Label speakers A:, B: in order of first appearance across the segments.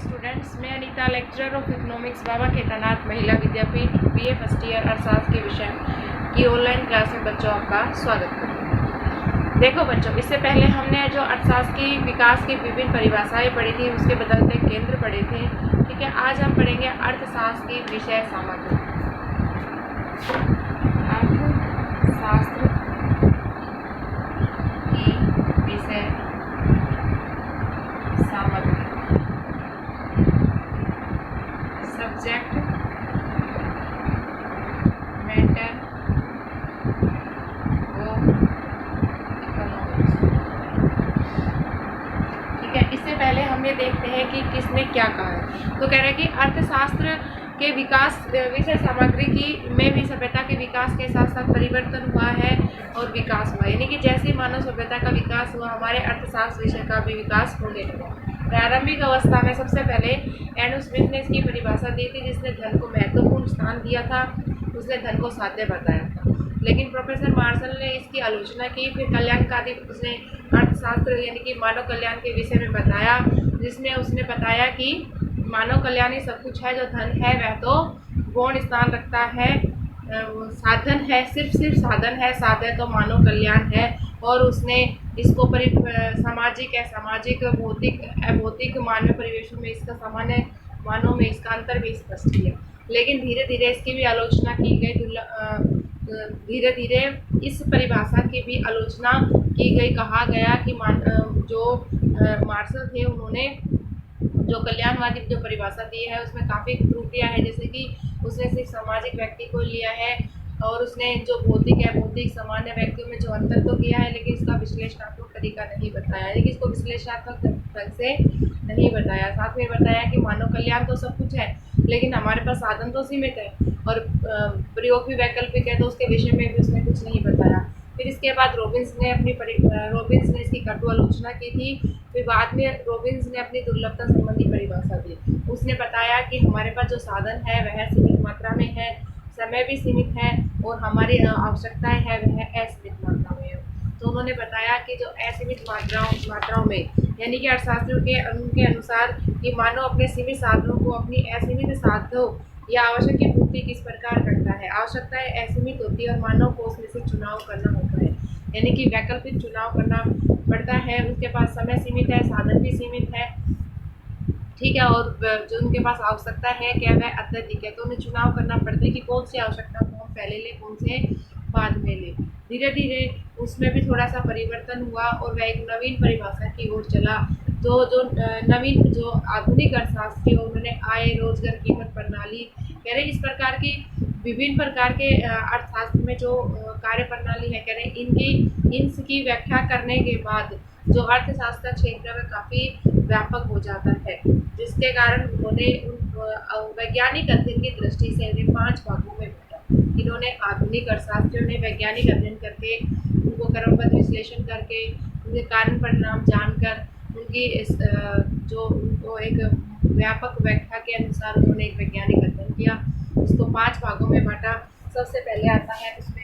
A: Students, मैं Anita lecturer of economics बाबा केदारनाथ महिला विद्यापीठ BA first year अर्थशास्त्र के विषय की ऑनलाइन क्लास में बच्चों आपका स्वागत करती हूँ। देखो बच्चों, इससे पहले हमने जो अर्थशास्त्र की विकास की विभिन्न परिभाषाएं पढ़ी थी, उसके बदलते केंद्र पढ़े थे। ठीक है, आज हम पढ़ेंगे अर्थशास्त्र की विषय सामग्री। अर्थशास्त्र की विषय सामग्री। Subject matter of economics. ठीक है, इससे पहले हम ये देखते हैं कि किसने क्या कहा है। तो कह रहे हैं कि अर्थशास्त्र के विकास विषय सामग्री की में भी सभ्यता के विकास के साथ साथ परिवर्तन हुआ है और विकास हुआ, यानी कि जैसे मानव सभ्यता का विकास हुआ, हमारे अर्थशास्त्र विषय का भी विकास होने लगा। प्रारंभिक अवस्था में सबसे पहले एडम स्मिथ ने इसकी परिभाषा दी थी, जिसने धन को महत्वपूर्ण स्थान दिया था, उसने धन को साध्य बताया था। लेकिन प्रोफेसर मार्शल ने इसकी आलोचना की। फिर कल्याणकारी उसने अर्थशास्त्र यानी कि मानव कल्याण के विषय में बताया, जिसमें उसने बताया कि मानव कल्याण ही सब कुछ है। जो धन है वह तो गौण स्थान रखता है, साधन है, सिर्फ साधन है, साध्य तो मानव कल्याण है। और उसने इसको सामाजिक है, सामाजिक भौतिक अभौतिक मानवीय परिवेशों में इसका सामान्य मानव में इसका अंतर भी स्पष्ट किया। लेकिन धीरे धीरे इसकी भी आलोचना की गई। धीरे धीरे इस परिभाषा की भी आलोचना की गई। कहा गया कि जो मार्शल थे, उन्होंने जो कल्याणवादी जो परिभाषा दी है उसमें काफ़ी त्रुटियां हैं, जैसे कि उसने सिर्फ सामाजिक व्यक्ति को लिया है और उसने जो भौतिक है भौतिक सामान्य व्यक्तियों में जो अंतर तो किया है, लेकिन इसका विश्लेषणात्मक तरीका नहीं बताया, लेकिन इसको विश्लेषणात्मक ढंग से नहीं बताया। साथ में बताया कि मानव कल्याण तो सब कुछ है, लेकिन हमारे पास साधन तो सीमित है और प्रयोग भी वैकल्पिक है, तो उसके विषय में भी उसने कुछ नहीं बताया। फिर इसके बाद रॉबिन्स ने इसकी कटु आलोचना की थी। फिर बाद में रॉबिन्स ने अपनी दुर्लभता संबंधी परिभाषा दी। उसने बताया कि हमारे पास जो साधन है वह सीमित मात्रा में है, समय भी सीमित है और हमारी आवश्यकताएं है वह असीमित मात्रा में है। तो उन्होंने बताया कि जो असीमित मात्राओं में, यानी कि अर्थशास्त्रियों के उनके अनुसार कि मानव अपने सीमित साधनों को अपनी असीमित साधनों या आवश्यक की पूर्ति किस प्रकार करता है। आवश्यकताएं असीमित होती है और मानव को उसमें से चुनाव करना होता है, यानी कि वैकल्पिक चुनाव करना पड़ता है। उसके पास समय सीमित है, साधन भी सीमित है, ठीक है, और जो उनके पास आवश्यकता है क्या वह अत्यधिक है, तो उन्हें चुनाव करना पड़ता है कि कौन सी आवश्यकता को हम पहले लें, कौन से बाद में लें। धीरे धीरे उसमें भी थोड़ा सा परिवर्तन हुआ और वह एक नवीन परिभाषा की ओर चला। तो जो नवीन जो आधुनिक अर्थशास्त्री उन्होंने आय, रोजगार, कीमत प्रणाली कह रहे इस प्रकार की विभिन्न प्रकार के अर्थशास्त्र में जो कार्य प्रणाली है, कह रहे इनकी व्याख्या करने के बाद जो अर्थशास्त्र का क्षेत्र है काफ़ी व्यापक हो जाता है, जिसके कारण उन्होंने वैज्ञानिक अध्ययन की दृष्टि से इन्हें 5 भागों में बांटा। इन्होंने आधुनिक अर्थशास्त्रियों ने वैज्ञानिक अध्ययन करके, उनको क्रमबद्ध विश्लेषण करके, उनके कारण परिणाम जानकर, उनकी जो उनको एक व्यापक व्याख्या के अनुसार उन्होंने एक वैज्ञानिक अध्ययन किया। उसको 5 भागों में बांटा। सबसे पहले आता है उसमें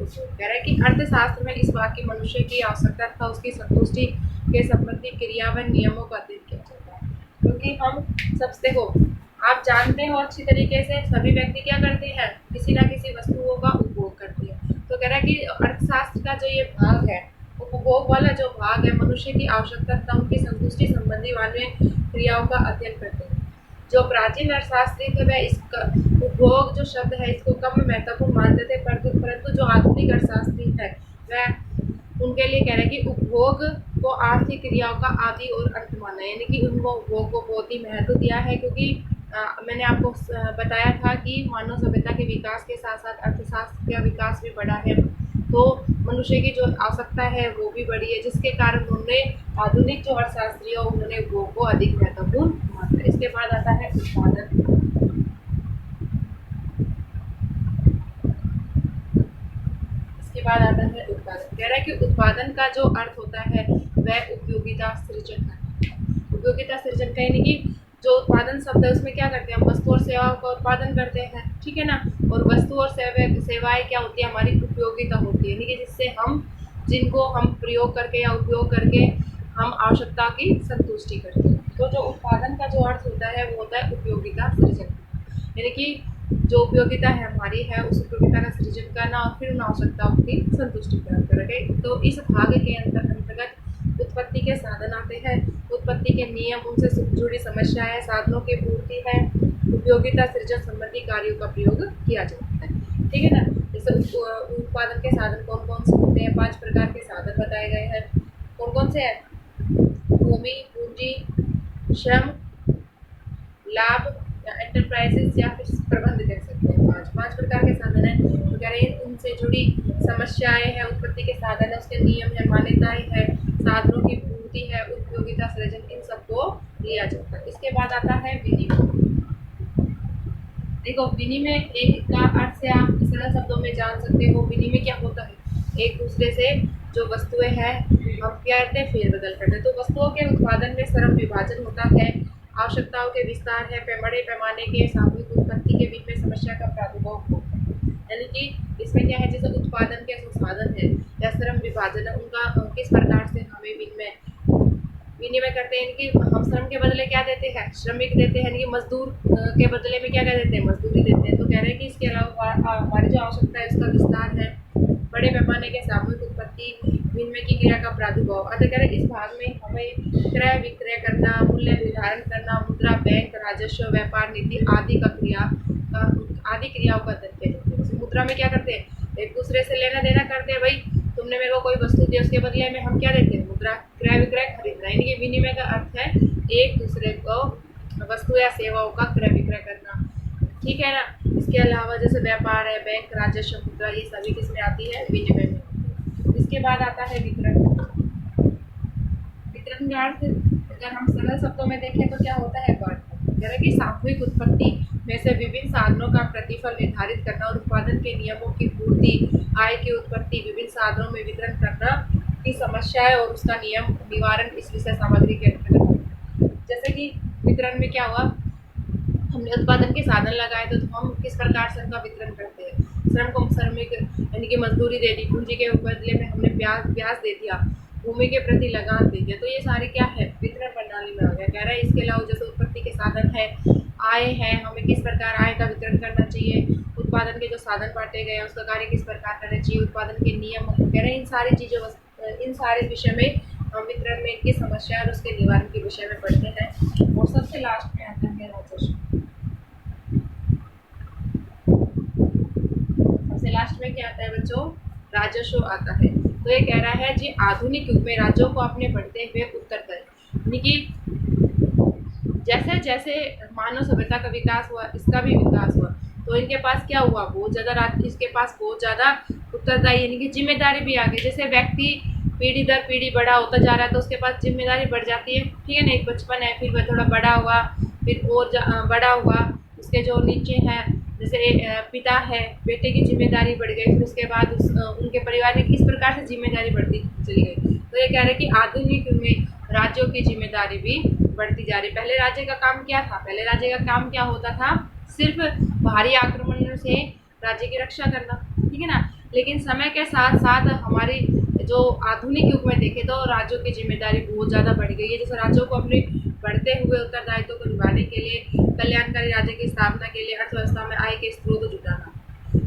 A: इसमें कह रहा है कि अर्थशास्त्र में इस बात की मनुष्य की आवश्यकता तथा उसकी संतुष्टि के संबंधी क्रियावन नियमों का अध्ययन किया जाता है। क्योंकि हम सबसे हो आप जानते हो अच्छी तरीके से सभी व्यक्ति क्या करते हैं, किसी ना किसी वस्तुओं का उपभोग करते हैं। तो कह रहा है कि अर्थशास्त्र का जो ये भाग है, उपभोग वाला जो भाग है, मनुष्य की आवश्यकता तथा उनकी संतुष्टि संबंधी वाले क्रियाओं का अध्ययन करते हैं। जो प्राचीन अर्थशास्त्री थे वह इस उपभोग जो शब्द है इसको कम महत्वपूर्ण मानते थे, परंतु जो आधुनिक अर्थशास्त्री है वह उनके लिए कह रहे हैं कि उपभोग को आर्थिक क्रियाओं का आदि और अंत माना है, यानी कि उनको उपभोग को बहुत ही महत्व दिया है। क्योंकि मैंने आपको बताया था कि मानव सभ्यता के विकास के साथ साथ अर्थशास्त्र का विकास भी बढ़ा है, तो मनुष्य की जो आवश्यकता है वो भी बढ़ी है, जिसके कारण उन्होंने आधुनिक जो अर्थशास्त्री है उन्होंने उपभोग को अधिक महत्वपूर्ण माना। इसके बाद आता है उत्पादन। कह रहा है कि उत्पादन का जो अर्थ होता है वह उपयोगिता सृजन करना। उपयोगिता सृजन का यानी कि जो उत्पादन शब्द है उसमें क्या करते हैं, हम वस्तु और सेवाओं का उत्पादन करते हैं, ठीक है ना। और वस्तु और सेवाएं क्या होती है, हमारी उपयोगिता होती है, यानी कि जिससे हम जिनको हम प्रयोग करके या उपयोग करके हम आवश्यकता की संतुष्टि करते हैं। तो जो उत्पादन का जो अर्थ होता है वो होता है उपयोगिता सृजन, यानी कि जो उपयोगिता है हमारी है उस उपयोगिता का सृजन करना और फिर उन आवश्यकताओं की संतुष्टि प्राप्त करना। तो इस भाग के अंतर्गत उत्पत्ति के साधन आते हैं, उत्पत्ति के नियम, उनसे जुड़ी समस्याएं, साधनों की पूर्ति है, उपयोगिता सृजन संबंधी कार्यों का प्रयोग किया जाता है। ठीक है ना। जैसे उत्पादन के साधन कौन कौन से होते हैं, 5 प्रकार के साधन बताए गए हैं। कौन कौन से हैं? भूमि, पूंजी, श्रम, लाभ या एंटरप्राइजेस या फिर प्रबंध कह सकते हैं। पांच प्रकार के साधन है। तो कह रहे हैं उनसे जुड़ी समस्याएं हैं, उत्पत्ति के साधन है, उसके नियम है, मान्यताएं है, साधनों की पूर्ति है, उपयोगिता सृजन, इन सबको लिया जाता है। इसके बाद आता है विनिमय। देखो विनिमय एक का अर्थ से आप सरल शब्दों में जान सकते हो। विनिमय क्या होता है? एक दूसरे से जो वस्तुएं हैं हम क्या करते हैं, फेरबदल करते हैं। तो वस्तुओं के उत्पादन में श्रम विभाजन होता है, आवश्यकताओं के विस्तार है, बड़े पैमाने के सामूहिक उत्पत्ति के बीच में समस्या का प्रादुर्भाव होता है। यानी कि इसमें क्या है, जैसे उत्पादन के जो साधन है या श्रम विभाजन है उनका किस प्रकार से हमें विनिमय करते हैं। कि हम श्रम के बदले क्या देते हैं, श्रमिक देते हैं, यानी कि मजदूर के बदले में क्या देते हैं, मजदूरी देते हैं। तो कह रहे हैं कि इसके अलावा हमारी जो आवश्यकता है उसका विस्तार है, बड़े पैमाने के सामूहिक उत्पत्ति, विनिमय की क्रिया का प्रादुर्भाव। अतः कह रहे इस भाग में हमें क्रय विक्रय करना, मूल्य निर्धारण करना, मुद्रा, बैंक, राजस्व, व्यापार नीति आदि क्रियाओं का अध्ययन किया जाता है। जैसे मुद्रा में क्या करते हैं, एक दूसरे से लेना देना करते हैं। भाई तुमने मेरे को कोई वस्तु दी, उसके बदले में हम क्या देते हैं, मुद्रा। क्रय विक्रय खरीदना, यानी कि विनिमय का अर्थ है एक दूसरे को वस्तु या सेवाओं का क्रय विक्रय करना। ठीक है ना। इसके अलावा जैसे व्यापार है, बैंक, राजस्व, मुद्रा, ये सभी किसमें आती है, विनिमय में। इसके बाद आता है वितरण। वितरण का अर्थ अगर हम सरल शब्दों में देखें तो क्या होता है, बांटना। यानी कि सामूहिक उत्पत्ति में से विभिन्न साधनों का प्रतिफल निर्धारित करना और उत्पादन के नियमों की पूर्ति, आय की उत्पत्ति, विभिन्न साधनों में वितरण करना की समस्या है और उसका नियम निवारण इस विषय सामग्री के अंतर्गत। जैसे कि वितरण में क्या हुआ, हमने उत्पादन के साधन लगाए तो हम किस प्रकार से उनका वितरण करते हैं। श्रम को श्रमिक यानी कि मजदूरी दे दी, पूंजी के बदले में हमने ब्याज दे दिया, भूमि के प्रति लगान दे दिया। तो ये सारे क्या है, वितरण प्रणाली में आ गया। कह रहा है इसके अलावा जैसे उत्पत्ति के साधन है, आय है, हमें किस प्रकार आय का वितरण करना चाहिए, उत्पादन के जो साधन बांटे गए उसका कार्य किस प्रकार करना चाहिए, उत्पादन के नियम। कह रहे हैं इन सारे विषय में हम वितरण में इनकी समस्या और उसके निवारण के विषय में पढ़ते हैं। और सबसे लास्ट में आता है राजस्व। सबसे लास्ट में क्या आता है बच्चों, राजस्व आता है। तो ये कह रहा है जी आधुनिक युग में राज्यों को अपने बढ़ते हुए उत्तरदायी, यानी कि जैसे जैसे मानव सभ्यता का विकास हुआ इसका भी विकास हुआ, तो इनके पास क्या हुआ, बहुत ज़्यादा इसके पास बहुत ज़्यादा उत्तरदायी यानी कि जिम्मेदारी भी आ गई। जैसे व्यक्ति पीढ़ी दर पीढ़ी बड़ा होता जा रहा है तो उसके पास जिम्मेदारी बढ़ जाती है। ठीक है ना। एक बचपन है, फिर वह थोड़ा बड़ा हुआ, फिर और बड़ा हुआ, उसके जो नीचे हैं जैसे पिता है, बेटे की जिम्मेदारी बढ़ गई, फिर उसके बाद उनके परिवार में किस प्रकार से जिम्मेदारी बढ़ती चली गई। तो ये कह रहे हैं कि आधुनिक युग में राज्यों की जिम्मेदारी भी बढ़ती जा रही। पहले राज्य का काम क्या था, पहले राज्य का काम क्या होता था, सिर्फ बाहरी आक्रमणों से राज्य की रक्षा करना। ठीक है ना। लेकिन समय के साथ साथ हमारी जो आधुनिक युग में देखें तो राज्यों की जिम्मेदारी बहुत ज़्यादा बढ़ गई है। जैसे राज्यों को अपने बढ़ते हुए उत्तरदायित्व को निभाने के लिए, कल्याणकारी राज्य की स्थापना के लिए अर्थव्यवस्था में आय के स्रोत जुटाना,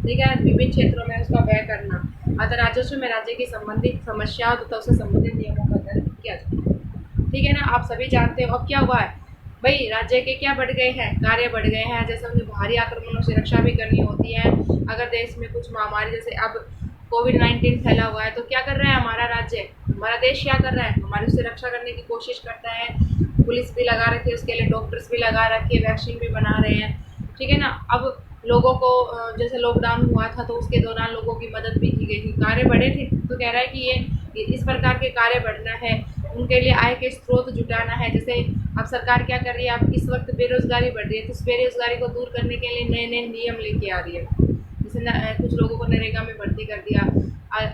A: ठीक है, विभिन्न क्षेत्रों में उसका व्यय करना, अतः राजस्व में राज्य की संबंधित समस्याओं तथा उससे संबंधित नियमों का अध्ययन किया जाता है। ठीक है ना। आप सभी जानते हो अब क्या हुआ है भाई, राज्य के क्या बढ़ गए हैं, कार्य बढ़ गए हैं। जैसे उन्हें बाहरी आक्रमणों से रक्षा भी करनी होती है। अगर देश में कुछ महामारी जैसे अब कोविड-19 फैला हुआ है तो क्या कर रहा है हमारा राज्य, हमारा देश क्या कर रहा है, हमारी उससे रक्षा करने की कोशिश करता है। पुलिस भी लगा रखी है, उसके लिए डॉक्टर्स भी लगा रखी है, वैक्सीन भी बना रहे हैं। ठीक है ना। अब लोगों को जैसे लॉकडाउन हुआ था तो उसके दौरान लोगों की मदद भी की गई थी, कार्य बढ़े थे। तो कह रहा है कि ये इस प्रकार के कार्य बढ़ना है, उनके लिए आय के स्रोत जुटाना है। जैसे अब सरकार क्या कर रही है, अब इस वक्त बेरोजगारी बढ़ रही है तो इस बेरोजगारी को दूर करने के लिए नए नए नियम लेके आ रही है। जैसे कुछ लोगों को नरेगा में भर्ती कर दिया,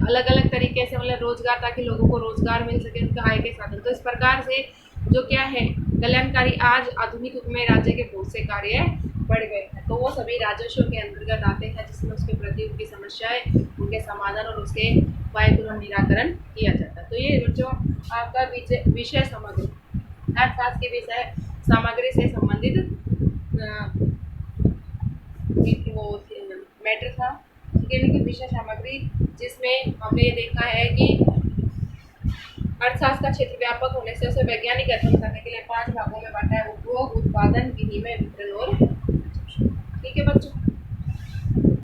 A: अलग अलग तरीके से मतलब रोजगार, ताकि लोगों को रोजगार मिल सके, उनका आय के साधन। तो इस प्रकार से जो क्या है कल्याणकारी आज आधुनिक युग में राज्य के बहुत से कार्य बढ़ गए हैं, तो वो सभी राजस्व के अंतर्गत आते हैं, जिसमें उसके प्रति उनकी समस्याएं, उनके समाधान और उसके उपाय तुरंत निराकरण किया जाता है। तो ये बच्चों आपका विषय सामग्री, अर्थशास्त्र के विषय सामग्री से संबंधित वो मैटर था। ठीक है, लेकिन विषय सामग्री जिसमें हमने ये देखा है कि अर्थशास्त्र का क्षेत्र व्यापक होने से उसे वैज्ञानिक अध्ययन करने के लिए 5 भागों में बांटा है: उपभोग, उत्पादन, विनिमय, वितरण और। ठीक है बच्चों।